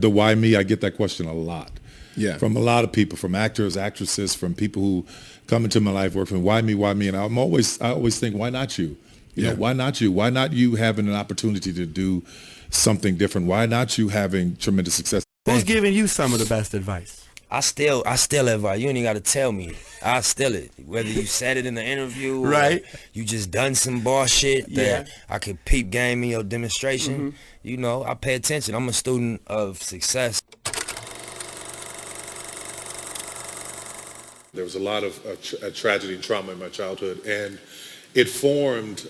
The why me, I get that question a lot. Yeah. From a lot of people, from actors, actresses, from people who come into my life, work for me, why me, why me? And I always think, why not you? You know, why not you? Why not you having an opportunity to do something different? Why not you having tremendous success? Who's giving you some of the best advice? I still advice. You ain't even got to tell me. I steal it. Whether you said it in the interview, right? Or you just done some boss shit that I could peep game in your demonstration. You know, I pay attention. I'm a student of success. There was a lot of tragedy and trauma in my childhood, and it formed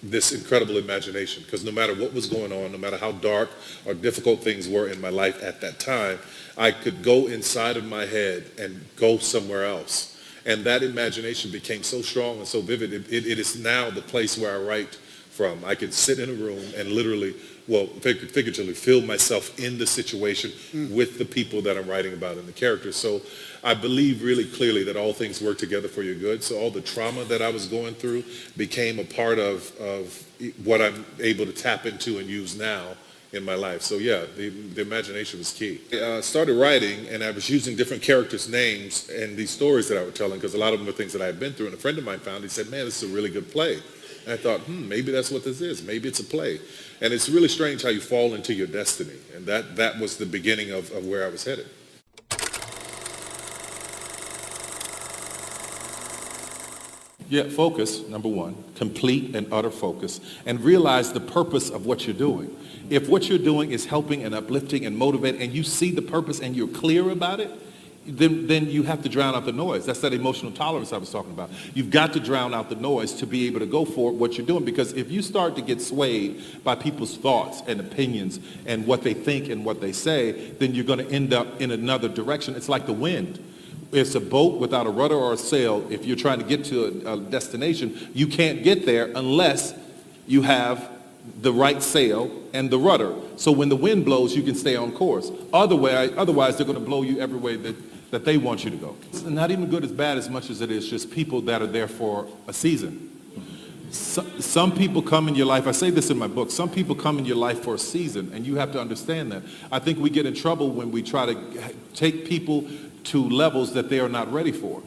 this incredible imagination, because no matter what was going on, no matter how dark or difficult things were in my life at that time, I could go inside of my head and go somewhere else. And that imagination became so strong and so vivid. It is now the place where I write from. I could sit in a room and literally, well, figuratively, feel myself in the situation with the people that I'm writing about and the characters. So I believe really clearly that all things work together for your good. So all the trauma that I was going through became a part of what I'm able to tap into and use now in my life. So yeah, the imagination was key. I started writing, and I was using different characters' names and these stories that I was telling, because a lot of them were things that I had been through. And a friend of mine found, he said, man, this is a really good play. And I thought, maybe that's what this is. Maybe it's a play. And it's really strange how you fall into your destiny. And that was the beginning of where I was headed. Yeah, focus, number one, complete and utter focus, and realize the purpose of what you're doing. If what you're doing is helping and uplifting and motivating, and you see the purpose and you're clear about it, then you have to drown out the noise. That's that emotional tolerance I was talking about. You've got to drown out the noise to be able to go for what you're doing, because if you start to get swayed by people's thoughts and opinions and what they think and what they say, then you're going to end up in another direction. It's like the wind. It's a boat without a rudder or a sail. If you're trying to get to a destination, you can't get there unless you have the right sail and the rudder. So when the wind blows, you can stay on course. Otherwise they're going to blow you every way that they want you to go. It's not even good as bad as much as it is just people that are there for a season. Some people come in your life, I say this in my book, some people come in your life for a season, and you have to understand that. I think we get in trouble when we try to take people to levels that they are not ready for.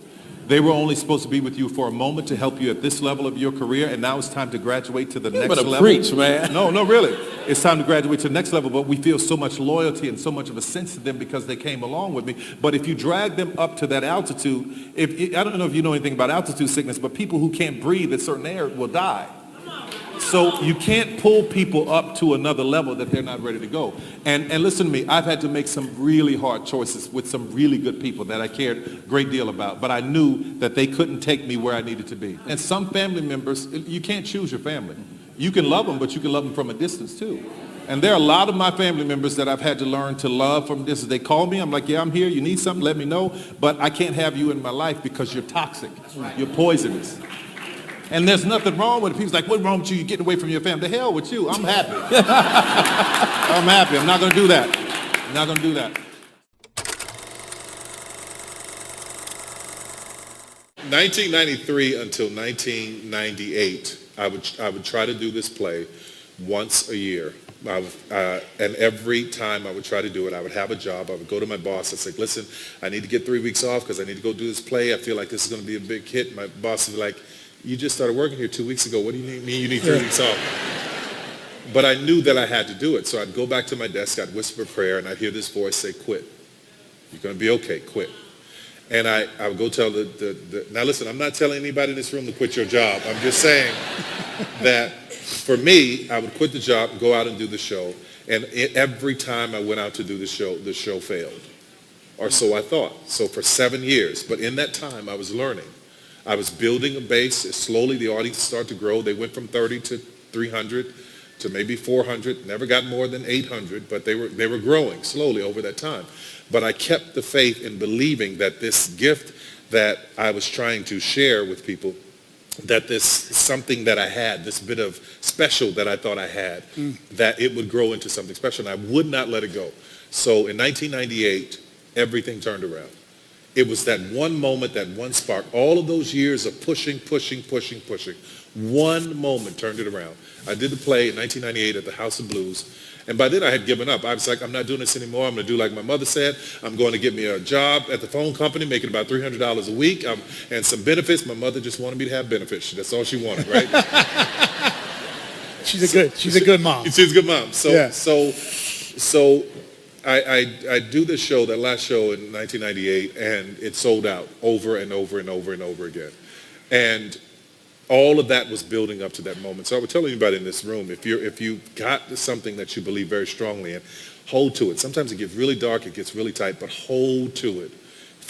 They were only supposed to be with you for a moment to help you at this level of your career, and now it's time to graduate to the next level. Preach, man. No, really. It's time to graduate to the next level, but we feel so much loyalty and so much of a sense to them because they came along with me. But if you drag them up to that altitude, I don't know if you know anything about altitude sickness, but people who can't breathe at certain air will die. So you can't pull people up to another level that they're not ready to go. And listen to me, I've had to make some really hard choices with some really good people that I cared a great deal about, but I knew that they couldn't take me where I needed to be. And some family members, you can't choose your family. You can love them, but you can love them from a distance too. And there are a lot of my family members that I've had to learn to love from a distance. They call me, I'm like, yeah, I'm here, you need something, let me know, but I can't have you in my life because you're toxic, you're poisonous. And there's nothing wrong with it. People's like, what's wrong with you? You're getting away from your family. The hell with you. I'm happy. I'm happy. I'm not going to do that. I'm not going to do that. 1993 until 1998, I would try to do this play once a year. And every time I would try to do it, I would have a job. I would go to my boss. I'd say, listen, I need to get 3 weeks off because I need to go do this play. I feel like this is going to be a big hit. My boss would be like, you just started working here 2 weeks ago. What do you mean you need 3 weeks off? But I knew that I had to do it. So I'd go back to my desk, I'd whisper a prayer, and I'd hear this voice say, quit. You're going to be okay, quit. And I would go tell now listen, I'm not telling anybody in this room to quit your job. I'm just saying that for me, I would quit the job and go out and do the show. And every time I went out to do the show failed. Or so I thought. So for 7 years. But in that time, I was learning. I was building a base. Slowly, the audience started to grow. They went from 30 to 300 to maybe 400. Never got more than 800, but they were growing slowly over that time. But I kept the faith in believing that this gift that I was trying to share with people, that this something that I had, this bit of special that I thought I had, that it would grow into something special, and I would not let it go. So in 1998, everything turned around. It was that one moment, that one spark, all of those years of pushing. One moment turned it around. I did the play in 1998 at the House of Blues, And by then I had given up. I was like, I'm not doing this anymore. I'm going to do like my mother said. I'm going to get me a job at the phone company, making about $300 a week, and some benefits. My mother just wanted me to have benefits. That's all she wanted, right? She's a good mom. She's a good mom. So, Yeah. so I do this show, that last show in 1998, and it sold out over and over and over and over again. And all of that was building up to that moment. So I would tell anybody in this room, if you got something that you believe very strongly in, hold to it. Sometimes it gets really dark, it gets really tight, but hold to it.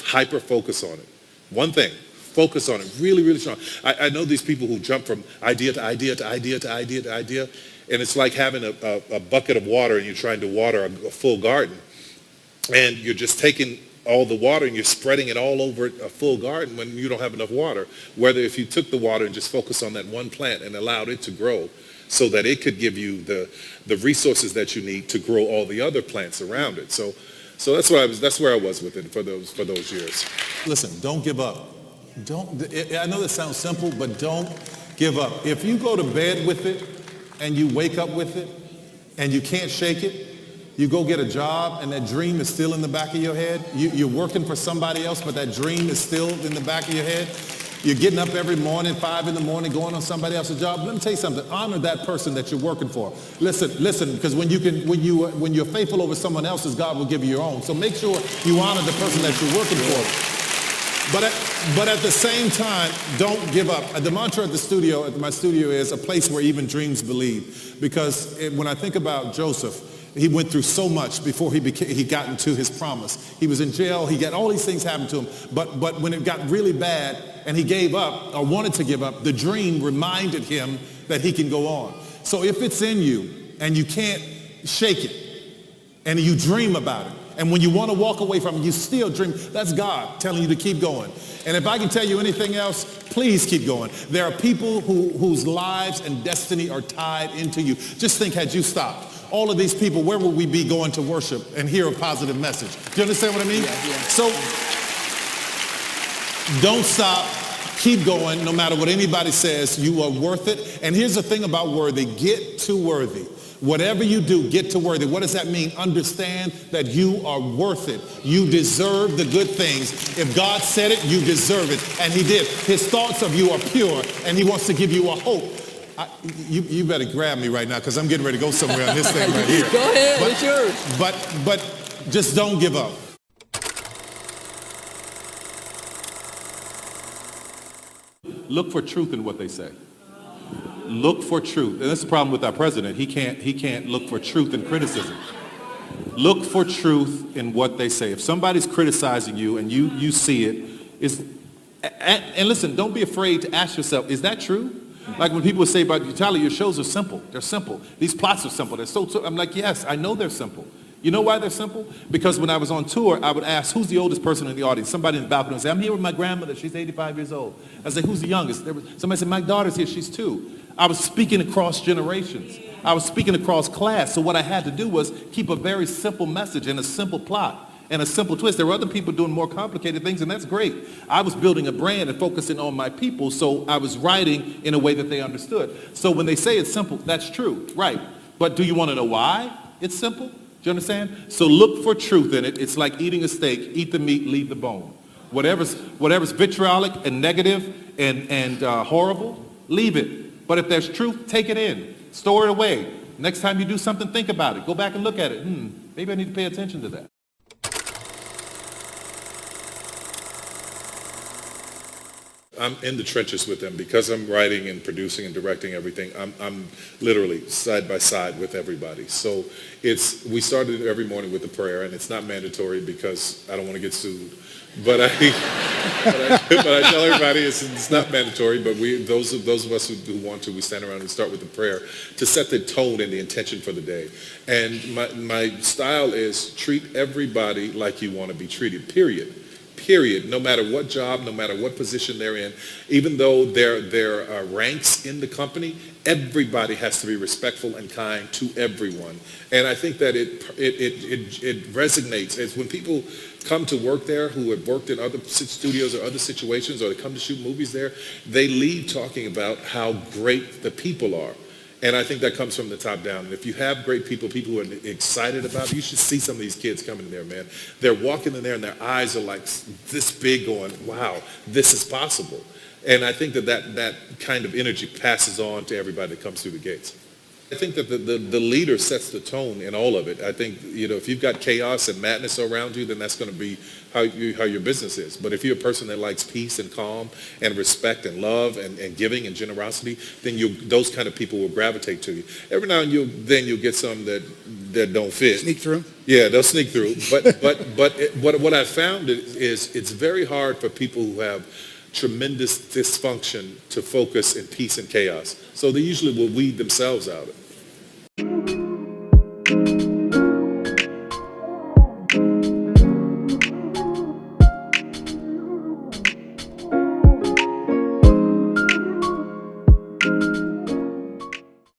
Hyper focus on it. One thing, focus on it really, really strong. I know these people who jump from idea to idea to idea to idea to idea, and it's like having a bucket of water and you're trying to water a full garden. And you're just taking all the water and you're spreading it all over a full garden when you don't have enough water. Whether if you took the water and just focused on that one plant and allowed it to grow so that it could give you the resources that you need to grow all the other plants around it. So that's where I was with it for those years. Listen, don't give up. I know that sounds simple, but don't give up. If you go to bed with it and you wake up with it and you can't shake it, you go get a job and that dream is still in the back of your head. You're working for somebody else, but that dream is still in the back of your head. You're getting up every morning, 5 in the morning, going on somebody else's job. Let me tell you something. Honor that person that you're working for. Listen, because when you're faithful over someone else's, God will give you your own. So make sure you honor the person that you're working for. But at the same time, don't give up. The mantra at my studio is a place where even dreams believe. Because when I think about Joseph, he went through so much before he got into his promise. He was in jail. He got all these things happen to him. But when it got really bad and he gave up or wanted to give up, the dream reminded him that he can go on. So if it's in you and you can't shake it and you dream about it, and when you want to walk away from it, you still dream, that's God telling you to keep going. And if I can tell you anything else, please keep going. There are people whose lives and destiny are tied into you. Just think, had you stopped, all of these people, where would we be going to worship and hear a positive message? Do you understand what I mean? Yeah. So don't stop. Keep going. No matter what anybody says, you are worth it. And here's the thing about worthy. Get to worthy. Whatever you do, get to worthy. What does that mean? Understand that you are worth it. You deserve the good things. If God said it, you deserve it. And he did. His thoughts of you are pure, and he wants to give you a hope. You better grab me right now because I'm getting ready to go somewhere on this thing right here. Go ahead, it's yours. But just don't give up. Look for truth in what they say. Look for truth. And that's the problem with our president. He can't look for truth in criticism. Look for truth in what they say. If somebody's criticizing you and you see it, and listen, don't be afraid to ask yourself, is that true? Like when people say about you, Tyler, your shows are simple. They're simple. These plots are simple. They're so I'm like, yes, I know they're simple. You know why they're simple? Because when I was on tour, I would ask, who's the oldest person in the audience? Somebody in the balcony would say, I'm here with my grandmother. She's 85 years old. I say, who's the youngest? Somebody said, my daughter's here. She's 2. I was speaking across generations. I was speaking across class. So what I had to do was keep a very simple message and a simple plot and a simple twist. There were other people doing more complicated things, and that's great. I was building a brand and focusing on my people, so I was writing in a way that they understood. So when they say it's simple, that's true, right? But do you want to know why it's simple? Do you understand? So look for truth in it. It's like eating a steak. Eat the meat, leave the bone. Whatever's vitriolic and negative and horrible, leave it. But if there's truth, take it in. Store it away. Next time you do something, think about it. Go back and look at it. Maybe I need to pay attention to that. I'm in the trenches with them because I'm writing and producing and directing everything. I'm literally side by side with everybody. So we started every morning with a prayer, and it's not mandatory because I don't want to get sued. But I tell everybody it's not mandatory. But those of us who want to, we stand around and start with a prayer to set the tone and the intention for the day. And my style is treat everybody like you want to be treated. Period. No matter what job, no matter what position they're in, even though there are ranks in the company, everybody has to be respectful and kind to everyone. And I think that it resonates. It's when people come to work there who have worked in other studios or other situations, or they come to shoot movies there, they leave talking about how great the people are. And I think that comes from the top down. And if you have great people, people who are excited about it, you should see some of these kids coming in there, man. They're walking in there and their eyes are like this big going, wow, this is possible. And I think that kind of energy passes on to everybody that comes through the gates. I think that the leader sets the tone in all of it. I think, if you've got chaos and madness around you, then that's going to be how your business is. But if you're a person that likes peace and calm and respect and love and giving and generosity, then those kind of people will gravitate to you. Every now and then you'll get some that don't fit. Sneak through? Yeah, they'll sneak through. But what I've found is it's very hard for people who have tremendous dysfunction to focus in peace and chaos. So they usually will weed themselves out.